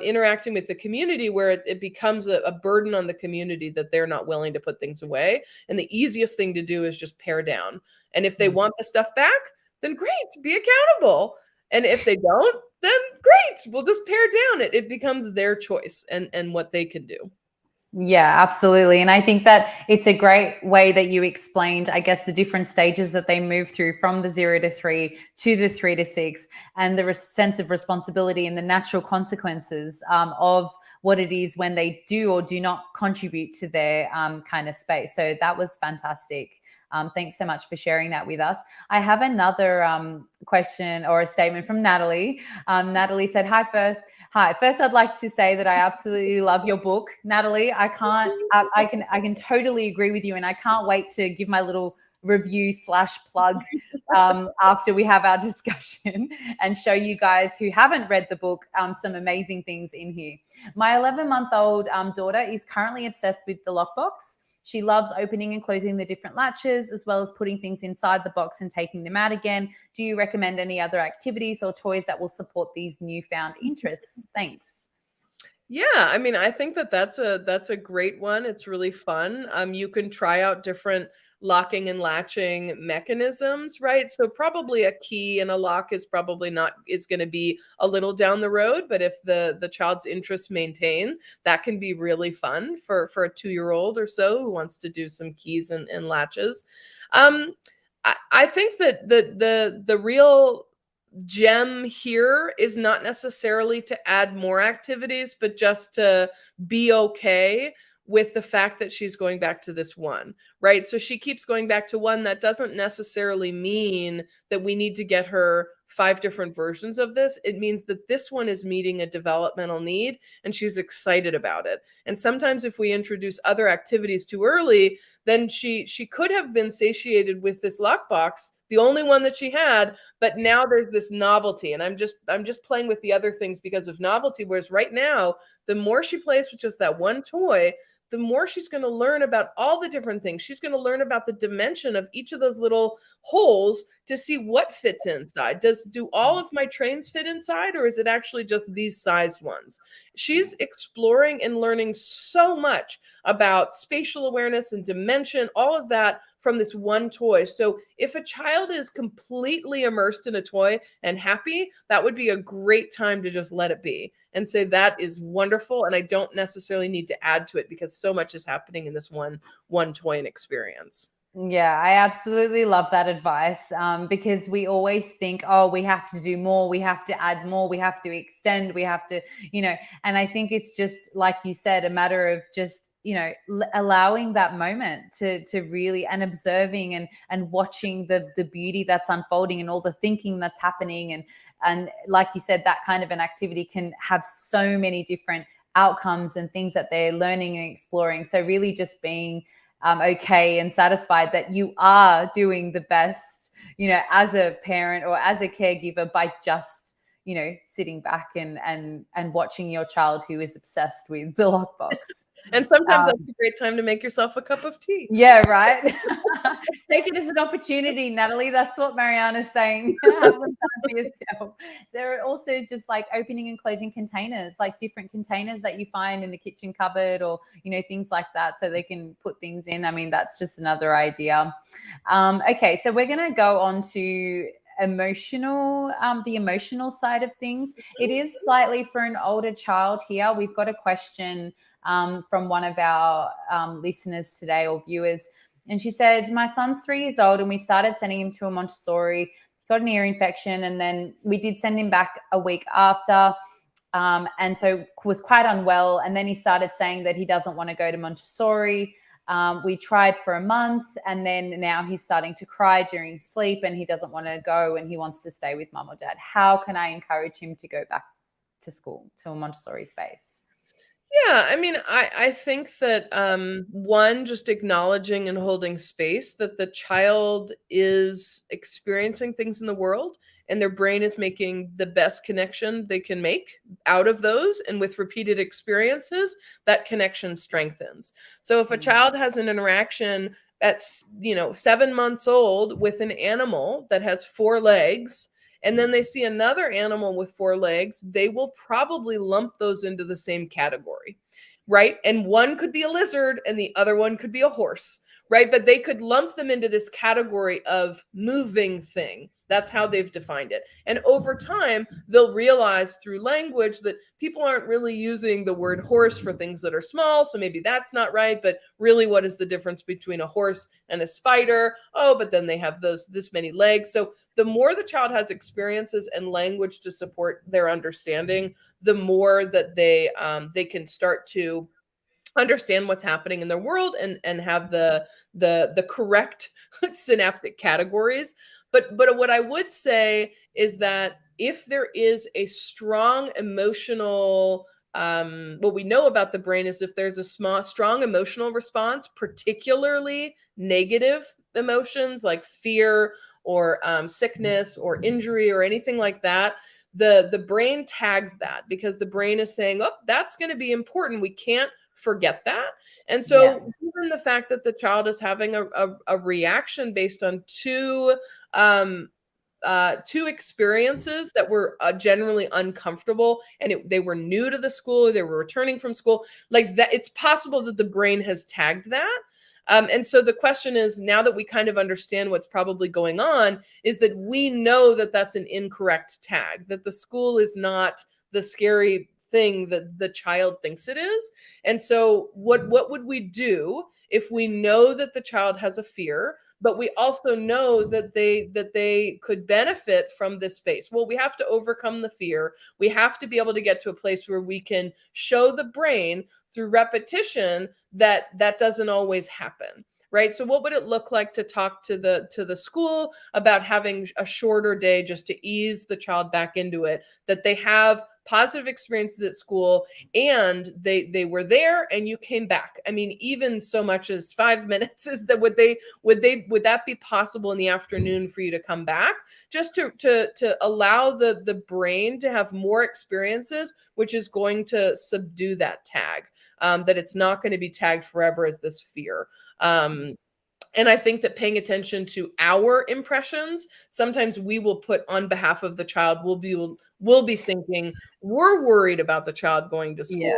interacting with the community, where it becomes a burden on the community that they're not willing to put things away. And the easiest thing to do is just pare down. And if they want the stuff back, then great, be accountable. And if they don't, then great, we'll just pare down. It becomes their choice and what they can do. Yeah, absolutely. And I think that it's a great way that you explained, I guess, the different stages that they move through from the 0 to 3 to the 3 to 6, and the sense of responsibility and the natural consequences of what it is when they do or do not contribute to their kind of space. So that was fantastic. Thanks so much for sharing that with us. I have another question or a statement from Natalie. Natalie said, Hi, first I'd like to say that I absolutely love your book, Natalie. I can totally agree with you, and I can't wait to give my little review / plug after we have our discussion and show you guys who haven't read the book some amazing things in here. My 11-month-old daughter is currently obsessed with the lockbox. She loves opening and closing the different latches, as well as putting things inside the box and taking them out again. Do you recommend any other activities or toys that will support these newfound interests? Thanks. Yeah, I mean, I think that's a great one. It's really fun. You can try out different locking and latching mechanisms, right? So probably a key and a lock is probably is going to be a little down the road, but if the child's interests maintain, that can be really fun for a 2-year-old or so who wants to do some keys and latches. I think that the real gem here is not necessarily to add more activities, but just to be okay with the fact that she's going back to this one, right? So she keeps going back to one. That doesn't necessarily mean that we need to get her 5 different versions of this. It means that this one is meeting a developmental need and she's excited about it. And sometimes if we introduce other activities too early, then she could have been satiated with this lockbox, the only one that she had, but now there's this novelty, and I'm just playing with the other things because of novelty. Whereas right now, the more she plays with just that one toy, the more she's going to learn about all the different things. She's going to learn about the dimension of each of those little holes to see what fits inside. Do all of my trains fit inside, or is it actually just these sized ones? She's exploring and learning so much about spatial awareness and dimension, all of that from this one toy. So if a child is completely immersed in a toy and happy, that would be a great time to just let it be and say, that is wonderful. And I don't necessarily need to add to it because so much is happening in this one toy and experience. Yeah, I absolutely love that advice, because we always think, oh, we have to do more, we have to add more, we have to extend, we have to, and I think it's just like you said, a matter of just, allowing that moment to really, and observing and watching the beauty that's unfolding and all the thinking that's happening, and like you said, that kind of an activity can have so many different outcomes and things that they're learning and exploring. So really just being okay and satisfied that you are doing the best, as a parent or as a caregiver, by just, sitting back and watching your child who is obsessed with the lockbox. And sometimes Um, that's a great time to make yourself a cup of tea. yeah, right. Take it as an opportunity, Natalie. That's what Mariana's saying. Have some time for yourself. There are also just like opening and closing containers, like different containers that you find in the kitchen cupboard, or things like that, so they can put things in. I mean, that's just another idea. Okay, so we're going to go on to the emotional side of things. It is slightly for an older child here. We've got a question from one of our listeners today, or viewers. And she said, my son's 3 years old and we started sending him to a Montessori. He got an ear infection, and then we did send him back a week after. And so was quite unwell. And then he started saying that he doesn't want to go to Montessori. We tried for a month, and then now he's starting to cry during sleep and he doesn't want to go and he wants to stay with mum or dad. How can I encourage him to go back to school, to a Montessori space? Yeah, I mean, I think that one, just acknowledging and holding space that the child is experiencing things in the world and their brain is making the best connection they can make out of those. And with repeated experiences, that connection strengthens. So if a child has an interaction at 7 months old with an animal that has 4 legs, and then they see another animal with 4 legs, they will probably lump those into the same category, right? And one could be a lizard and the other one could be a horse, right? But they could lump them into this category of moving thing. That's how they've defined it. And over time, they'll realize through language that people aren't really using the word horse for things that are small. So maybe that's not right. But really, what is the difference between a horse and a spider? Oh, but then they have this many legs. So the more the child has experiences and language to support their understanding, the more that they can start to understand what's happening in their world and have the correct synaptic categories. But what I would say is that if there is a strong emotional what we know about the brain is if there's a strong emotional response, particularly negative emotions like fear or sickness or injury or anything like that, the brain tags that because the brain is saying, oh, that's going to be important. We can't forget that. And so even the fact that the child is having a reaction based on two experiences that were generally uncomfortable, and they were new to the school, they were returning from school, like that, it's possible that the brain has tagged that. And so the question is, now that we kind of understand what's probably going on, is that we know that that's an incorrect tag, that the school is not the scary thing that the child thinks it is. And so what would we do if we know that the child has a fear, but we also know that they could benefit from this space? Well, we have to overcome the fear. We have to be able to get to a place where we can show the brain through repetition that doesn't always happen. Right. So what would it look like to talk to the school about having a shorter day just to ease the child back into it, that they have positive experiences at school and they were there and you came back? I mean, even so much as 5 minutes, is that would that be possible in the afternoon for you to come back, just to allow the brain to have more experiences, which is going to subdue that tag, that it's not going to be tagged forever as this fear. And I think that paying attention to our impressions, sometimes we will put on behalf of the child, we'll be thinking we're worried about the child going to school. Yeah.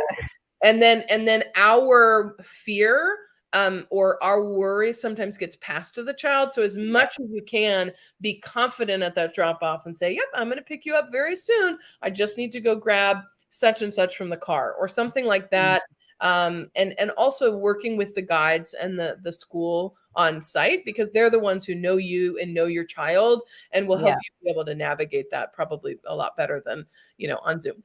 And then our fear or our worry sometimes gets passed to the child. So as much as you can, be confident at that drop off and say, yep, I'm going to pick you up very soon. I just need to go grab such and such from the car or something like that. and also working with the guides and the school on site, because they're the ones who know you and know your child and will help Yeah. you be able to navigate that probably a lot better than, on Zoom.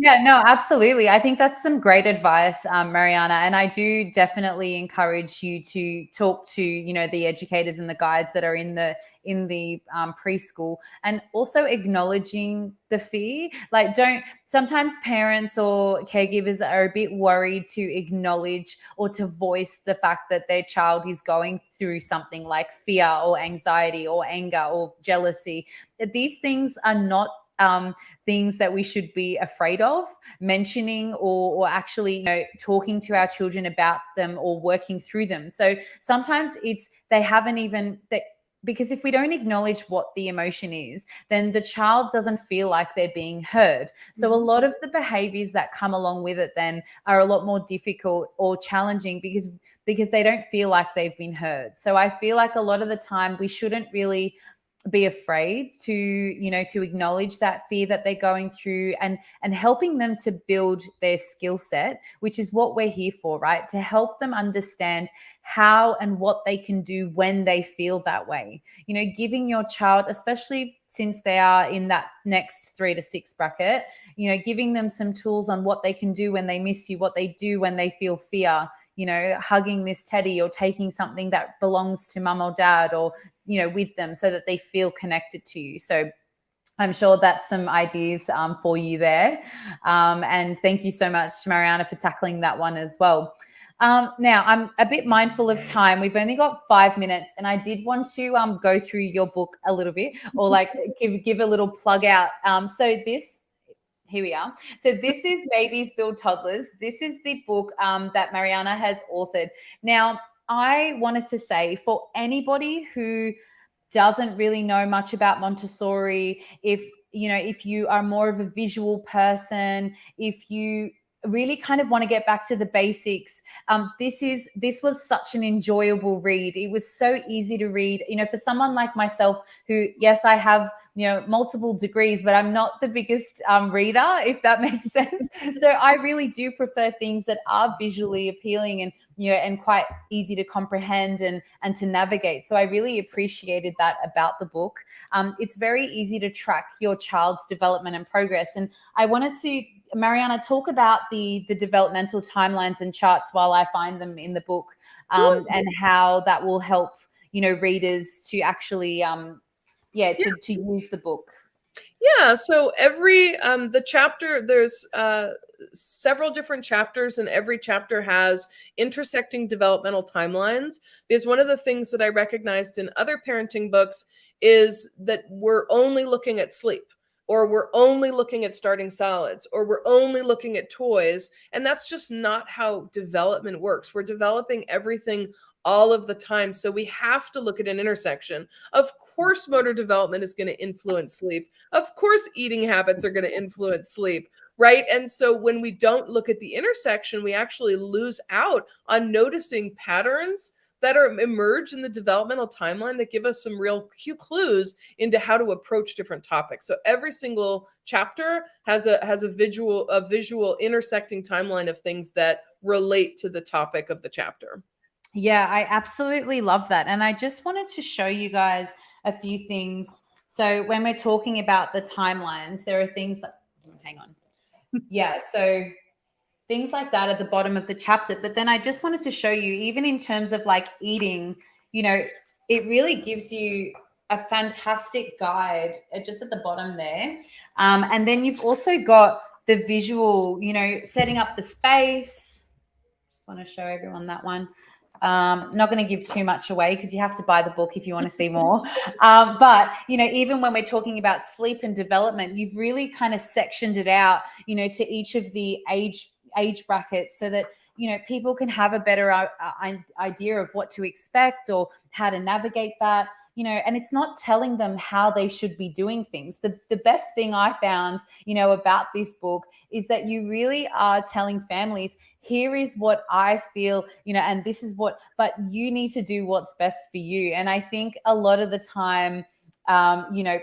Yeah, no, absolutely. I think that's some great advice, Mariana. And I do definitely encourage you to talk to, the educators and the guides that are in the preschool, and also acknowledging the fear. Like, sometimes parents or caregivers are a bit worried to acknowledge or to voice the fact that their child is going through something like fear or anxiety or anger or jealousy. These things are not things that we should be afraid of mentioning, or actually talking to our children about them or working through them. So sometimes they haven't even that, because if we don't acknowledge what the emotion is, then the child doesn't feel like they're being heard. So a lot of the behaviors that come along with it then are a lot more difficult or challenging, because they don't feel like they've been heard. So I feel like a lot of the time we shouldn't really be afraid to acknowledge that fear that they're going through, and helping them to build their skill set, which is what we're here for, right? To help them understand how and what they can do when they feel that way. Giving your child, especially since they are in that next 3 to 6 bracket, giving them some tools on what they can do when they miss you, what they do when they feel fear, hugging this teddy or taking something that belongs to mum or dad, or with them, so that they feel connected to you. So I'm sure that's some ideas for you there. And thank you so much, Mariana, for tackling that one as well. Now, I'm a bit mindful of time. We've only got 5 minutes, and I did want to go through your book a little bit, or like give a little plug out. Here we are. So this is Babies Build Toddlers. This is the book that Mariana has authored. Now, I wanted to say, for anybody who doesn't really know much about Montessori, if you are more of a visual person, if you really kind of want to get back to the basics, this was such an enjoyable read. It was so easy to read. For someone like myself, who, yes, I have multiple degrees, but I'm not the biggest reader, if that makes sense. So I really do prefer things that are visually appealing and quite easy to comprehend and to navigate. So I really appreciated that about the book. It's very easy to track your child's development and progress. And I wanted to, Mariana, talk about the developmental timelines and charts while I find them in the book, and how that will help readers to actually to use the book. Yeah, so every the chapter, there's several different chapters, and every chapter has intersecting developmental timelines. Because one of the things that I recognized in other parenting books is that we're only looking at sleep, or we're only looking at starting solids, or we're only looking at toys, and that's just not how development works. We're developing everything all of the time, so we have to look at an intersection. Of course, motor development is going to influence sleep. Of course, eating habits are going to influence sleep, right? And so when we don't look at the intersection, we actually lose out on noticing patterns that are emerge in the developmental timeline that give us some real clues into how to approach different topics. So every single chapter has a visual intersecting timeline of things that relate to the topic of the chapter. Yeah, I absolutely love that. And I just wanted to show you guys a few things. So when we're talking about the timelines, there are things like, hang on. Yeah, so things like that at the bottom of the chapter. But then I just wanted to show you, even in terms of like eating, it really gives you a fantastic guide just at the bottom there. And then you've also got the visual, setting up the space. Just want to show everyone that one. Not going to give too much away, because you have to buy the book if you want to see more. But, even when we're talking about sleep and development, you've really kind of sectioned it out, to each of the age brackets, so that, people can have a better idea of what to expect or how to navigate that. And it's not telling them how they should be doing things. The best thing I found, about this book is that you really are telling families, here is what I feel, and this is but you need to do what's best for you. And I think a lot of the time,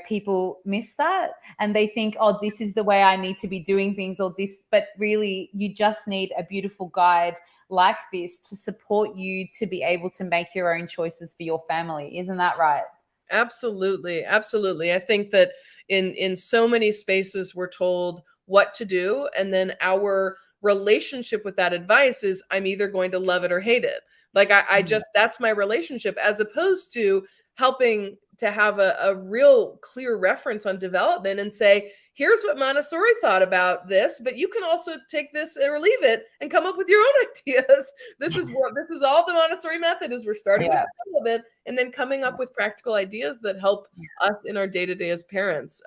people miss that and they think, oh, this is the way I need to be doing things or this, but really you just need a beautiful guide like this to support you to be able to make your own choices for your family. Isn't that right? Absolutely. Absolutely. I think that in so many spaces we're told what to do, and then our relationship with that advice is I'm either going to love it or hate it. Like I just that's my relationship, as opposed to helping to have a real clear reference on development and say, here's what Montessori thought about this, but you can also take this or leave it and come up with your own ideas. This is all the Montessori method is we're starting with development and then coming up with practical ideas that help us in our day-to-day as parents.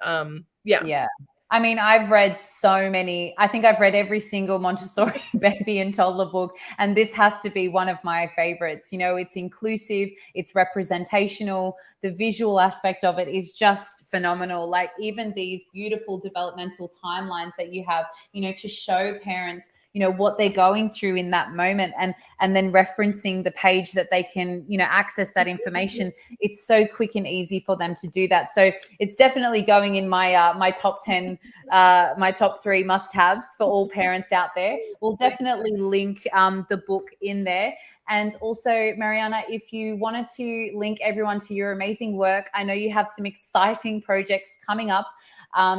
Yeah. I mean, I've read so many. I think I've read every single Montessori baby and toddler book, and this has to be one of my favorites. It's inclusive, it's representational. The visual aspect of it is just phenomenal. Like even these beautiful developmental timelines that you have, to show parents what they're going through in that moment, and then referencing the page that they can access that information. It's so quick and easy for them to do that. So it's definitely going in my my top 10, my top 3 must-haves for all parents out there. We'll definitely link the book in there. And also, Mariana, if you wanted to link everyone to your amazing work, I know you have some exciting projects coming up.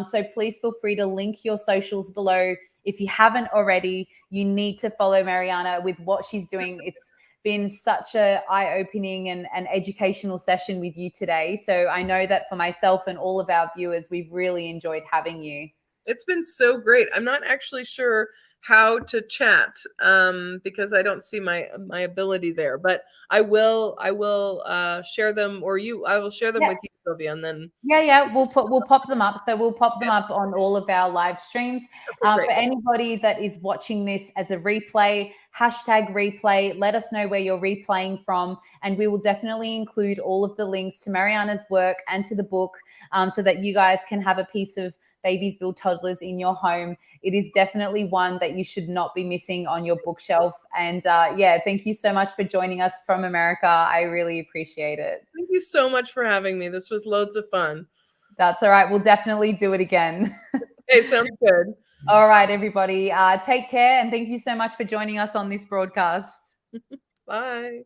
So please feel free to link your socials below. If you haven't already, you need to follow Mariana with what she's doing. It's been such an eye-opening and educational session with you today. So I know that for myself and all of our viewers, we've really enjoyed having you. It's been so great. I'm not actually sure how to chat because I don't see my ability there, but I will share them, or I will share them with you, Sylvia, and then we'll pop them up. So we'll pop them up on all of our live streams. For anybody that is watching this as a replay, #replay, let us know where you're replaying from, and we will definitely include all of the links to Mariana's work and to the book, so that you guys can have a piece of Babies Build Toddlers in your home. It is definitely one that you should not be missing on your bookshelf. And thank you so much for joining us from America. I really appreciate it. Thank you so much for having me. This was loads of fun. That's all right. We'll definitely do it again. Okay, sounds good. All right, everybody. Take care. And thank you so much for joining us on this broadcast. Bye.